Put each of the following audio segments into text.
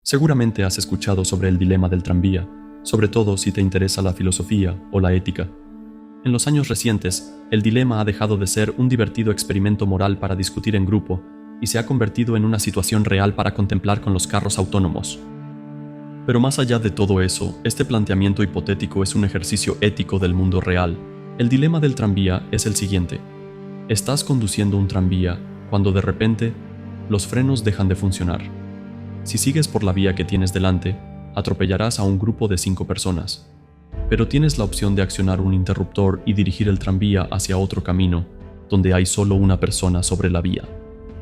Seguramente has escuchado sobre el dilema del tranvía, sobre todo si te interesa la filosofía o la ética. En los años recientes, el dilema ha dejado de ser un divertido experimento moral para discutir en grupo y se ha convertido en una situación real para contemplar con los carros autónomos. Pero más allá de todo eso, este planteamiento hipotético es un ejercicio ético del mundo real. El dilema del tranvía es el siguiente. Estás conduciendo un tranvía cuando de repente los frenos dejan de funcionar. Si sigues por la vía que tienes delante, atropellarás a un grupo de 5 personas. Pero tienes la opción de accionar un interruptor y dirigir el tranvía hacia otro camino, donde hay solo una persona sobre la vía.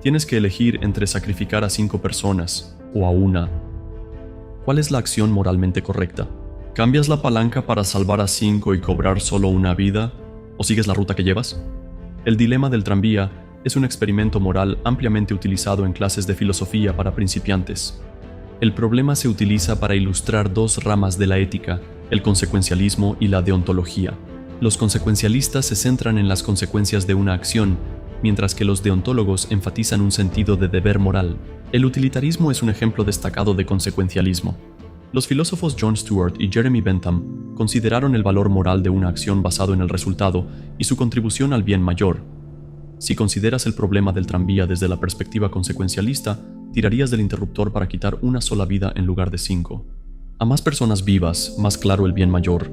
Tienes que elegir entre sacrificar a 5 personas o a una. ¿Cuál es la acción moralmente correcta? ¿Cambias la palanca para salvar a 5 y cobrar solo una vida? ¿O sigues la ruta que llevas? El dilema del tranvía es un experimento moral ampliamente utilizado en clases de filosofía para principiantes. El problema se utiliza para ilustrar 2 ramas de la ética, el consecuencialismo y la deontología. Los consecuencialistas se centran en las consecuencias de una acción, mientras que los deontólogos enfatizan un sentido de deber moral. El utilitarismo es un ejemplo destacado de consecuencialismo. Los filósofos Jon Stewart y Jeremy Bentham consideraron el valor moral de una acción basado en el resultado y su contribución al bien mayor. Si consideras el problema del tranvía desde la perspectiva consecuencialista, tirarías del interruptor para quitar una sola vida en lugar de 5. A más personas vivas, más claro el bien mayor.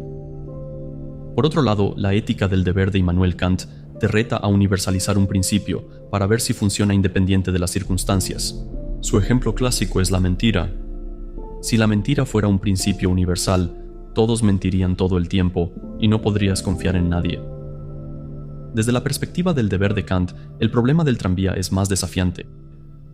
Por otro lado, la ética del deber de Immanuel Kant te reta a universalizar un principio para ver si funciona independiente de las circunstancias. Su ejemplo clásico es la mentira. Si la mentira fuera un principio universal, todos mentirían todo el tiempo y no podrías confiar en nadie. Desde la perspectiva del deber de Kant, el problema del tranvía es más desafiante.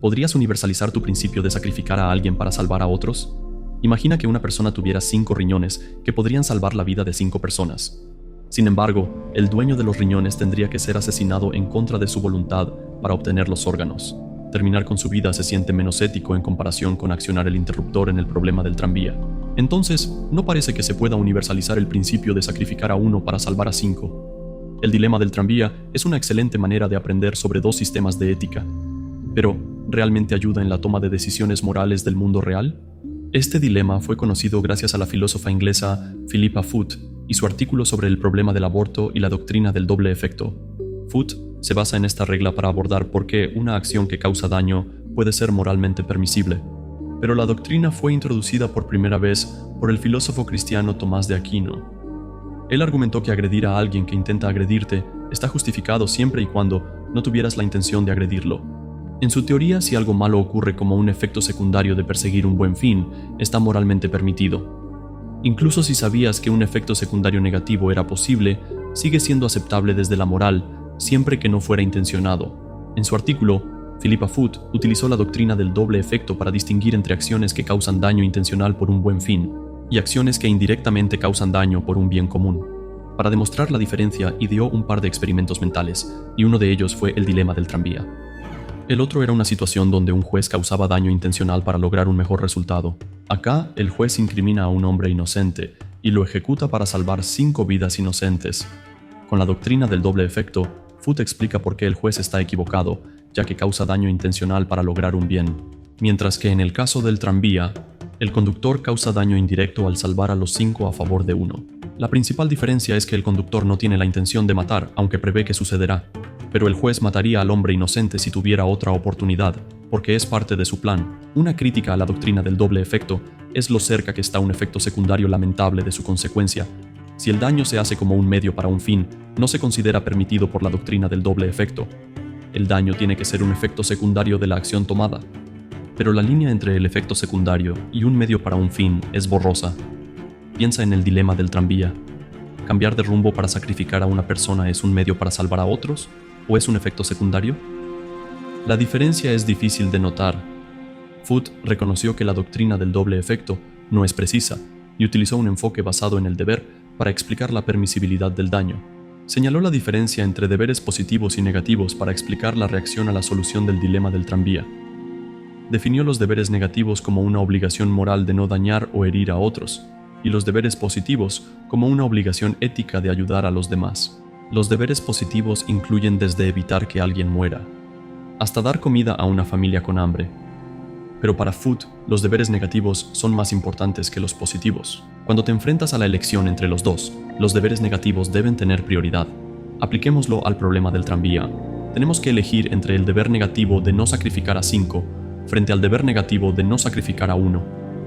¿Podrías universalizar tu principio de sacrificar a alguien para salvar a otros? Imagina que una persona tuviera 5 riñones que podrían salvar la vida de 5 personas. Sin embargo, el dueño de los riñones tendría que ser asesinado en contra de su voluntad para obtener los órganos. Terminar con su vida se siente menos ético en comparación con accionar el interruptor en el problema del tranvía. Entonces, no parece que se pueda universalizar el principio de sacrificar a uno para salvar a 5. El dilema del tranvía es una excelente manera de aprender sobre 2 sistemas de ética. Pero, ¿realmente ayuda en la toma de decisiones morales del mundo real? Este dilema fue conocido gracias a la filósofa inglesa Philippa Foot y su artículo sobre el problema del aborto y la doctrina del doble efecto. Foot se basa en esta regla para abordar por qué una acción que causa daño puede ser moralmente permisible. Pero la doctrina fue introducida por primera vez por el filósofo cristiano Tomás de Aquino. Él argumentó que agredir a alguien que intenta agredirte está justificado siempre y cuando no tuvieras la intención de agredirlo. En su teoría, si algo malo ocurre como un efecto secundario de perseguir un buen fin, está moralmente permitido. Incluso si sabías que un efecto secundario negativo era posible, sigue siendo aceptable desde la moral, siempre que no fuera intencionado. En su artículo, Philippa Foot utilizó la doctrina del doble efecto para distinguir entre acciones que causan daño intencional por un buen fin y acciones que indirectamente causan daño por un bien común. Para demostrar la diferencia, ideó un par de experimentos mentales, y uno de ellos fue el dilema del tranvía. El otro era una situación donde un juez causaba daño intencional para lograr un mejor resultado. Acá, el juez incrimina a un hombre inocente y lo ejecuta para salvar 5 vidas inocentes. Con la doctrina del doble efecto, Foot explica por qué el juez está equivocado, ya que causa daño intencional para lograr un bien, mientras que en el caso del tranvía, el conductor causa daño indirecto al salvar a los 5 a favor de uno. La principal diferencia es que el conductor no tiene la intención de matar, aunque prevé que sucederá, pero el juez mataría al hombre inocente si tuviera otra oportunidad, porque es parte de su plan. Una crítica a la doctrina del doble efecto es lo cerca que está un efecto secundario lamentable de su consecuencia. Si el daño se hace como un medio para un fin, no se considera permitido por la doctrina del doble efecto. El daño tiene que ser un efecto secundario de la acción tomada. Pero la línea entre el efecto secundario y un medio para un fin es borrosa. Piensa en el dilema del tranvía. ¿Cambiar de rumbo para sacrificar a una persona es un medio para salvar a otros? ¿O es un efecto secundario? La diferencia es difícil de notar. Foot reconoció que la doctrina del doble efecto no es precisa y utilizó un enfoque basado en el deber para explicar la permisibilidad del daño. Señaló la diferencia entre deberes positivos y negativos para explicar la reacción a la solución del dilema del tranvía. Definió los deberes negativos como una obligación moral de no dañar o herir a otros, y los deberes positivos como una obligación ética de ayudar a los demás. Los deberes positivos incluyen desde evitar que alguien muera, hasta dar comida a una familia con hambre. Pero para Foot, los deberes negativos son más importantes que los positivos. Cuando te enfrentas a la elección entre los dos, los deberes negativos deben tener prioridad. Apliquémoslo al problema del tranvía. Tenemos que elegir entre el deber negativo de no sacrificar a 5 frente al deber negativo de no sacrificar a 1.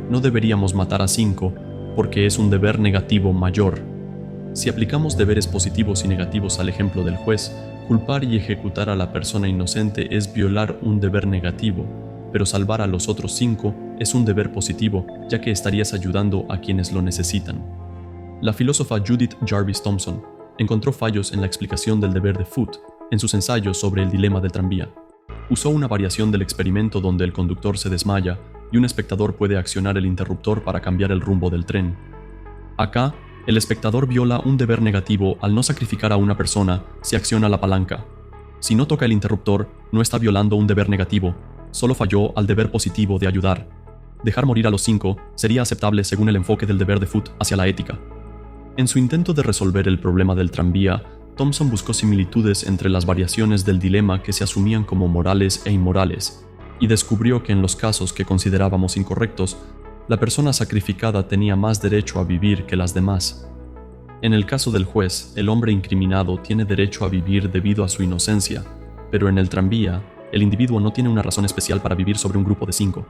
No deberíamos matar a 5 porque es un deber negativo mayor. Si aplicamos deberes positivos y negativos al ejemplo del juez, culpar y ejecutar a la persona inocente es violar un deber negativo, pero salvar a los otros 5 es un deber positivo, ya que estarías ayudando a quienes lo necesitan. La filósofa Judith Jarvis Thomson encontró fallos en la explicación del deber de Foot en sus ensayos sobre el dilema del tranvía. Usó una variación del experimento donde el conductor se desmaya y un espectador puede accionar el interruptor para cambiar el rumbo del tren. Acá, el espectador viola un deber negativo al no sacrificar a una persona si acciona la palanca. Si no toca el interruptor, no está violando un deber negativo, solo falló al deber positivo de ayudar. Dejar morir a los 5 sería aceptable según el enfoque del deber de Foot hacia la ética. En su intento de resolver el problema del tranvía, Thomson buscó similitudes entre las variaciones del dilema que se asumían como morales e inmorales, y descubrió que en los casos que considerábamos incorrectos, la persona sacrificada tenía más derecho a vivir que las demás. En el caso del juez, el hombre incriminado tiene derecho a vivir debido a su inocencia, pero en el tranvía, el individuo no tiene una razón especial para vivir sobre un grupo de 5.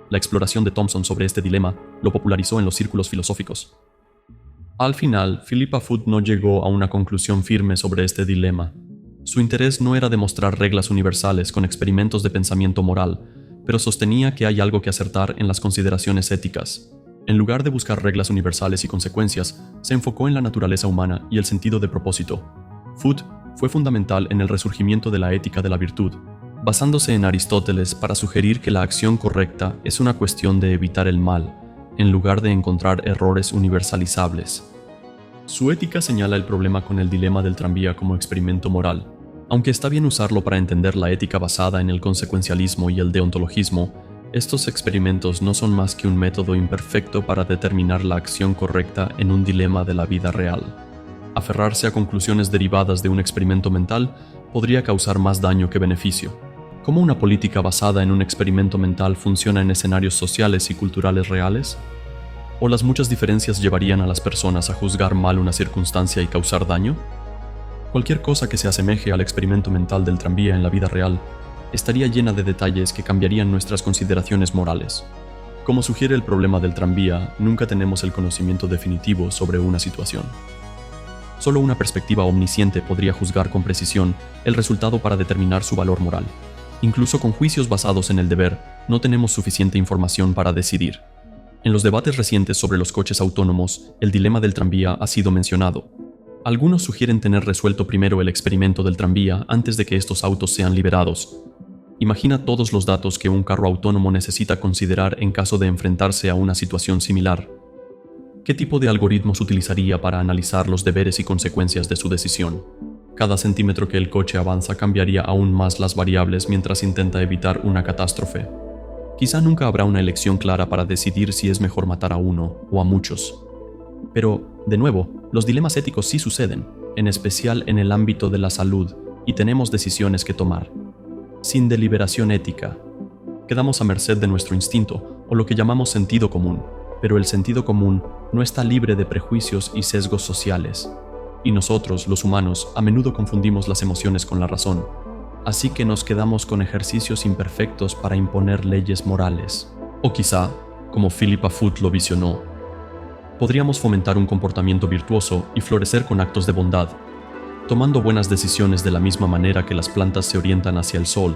La exploración de Thomson sobre este dilema lo popularizó en los círculos filosóficos. Al final, Philippa Foot no llegó a una conclusión firme sobre este dilema. Su interés no era demostrar reglas universales con experimentos de pensamiento moral, pero sostenía que hay algo que acertar en las consideraciones éticas. En lugar de buscar reglas universales y consecuencias, se enfocó en la naturaleza humana y el sentido de propósito. Foot fue fundamental en el resurgimiento de la ética de la virtud, basándose en Aristóteles para sugerir que la acción correcta es una cuestión de evitar el mal, en lugar de encontrar errores universalizables. Su ética señala el problema con el dilema del tranvía como experimento moral. Aunque está bien usarlo para entender la ética basada en el consecuencialismo y el deontologismo, estos experimentos no son más que un método imperfecto para determinar la acción correcta en un dilema de la vida real. Aferrarse a conclusiones derivadas de un experimento mental podría causar más daño que beneficio. ¿Cómo una política basada en un experimento mental funciona en escenarios sociales y culturales reales? ¿O las muchas diferencias llevarían a las personas a juzgar mal una circunstancia y causar daño? Cualquier cosa que se asemeje al experimento mental del tranvía en la vida real estaría llena de detalles que cambiarían nuestras consideraciones morales. Como sugiere el problema del tranvía, nunca tenemos el conocimiento definitivo sobre una situación. Solo una perspectiva omnisciente podría juzgar con precisión el resultado para determinar su valor moral. Incluso con juicios basados en el deber, no tenemos suficiente información para decidir. En los debates recientes sobre los coches autónomos, el dilema del tranvía ha sido mencionado. Algunos sugieren tener resuelto primero el experimento del tranvía antes de que estos autos sean liberados. Imagina todos los datos que un carro autónomo necesita considerar en caso de enfrentarse a una situación similar. ¿Qué tipo de algoritmos utilizaría para analizar los deberes y consecuencias de su decisión? Cada centímetro que el coche avanza cambiaría aún más las variables mientras intenta evitar una catástrofe. Quizá nunca habrá una elección clara para decidir si es mejor matar a uno o a muchos. Pero, de nuevo, los dilemas éticos sí suceden, en especial en el ámbito de la salud, y tenemos decisiones que tomar. Sin deliberación ética, quedamos a merced de nuestro instinto, o lo que llamamos sentido común, pero el sentido común no está libre de prejuicios y sesgos sociales. Y nosotros, los humanos, a menudo confundimos las emociones con la razón. Así que nos quedamos con ejercicios imperfectos para imponer leyes morales. O quizá, como Philippa Foot lo visionó, podríamos fomentar un comportamiento virtuoso y florecer con actos de bondad, tomando buenas decisiones de la misma manera que las plantas se orientan hacia el sol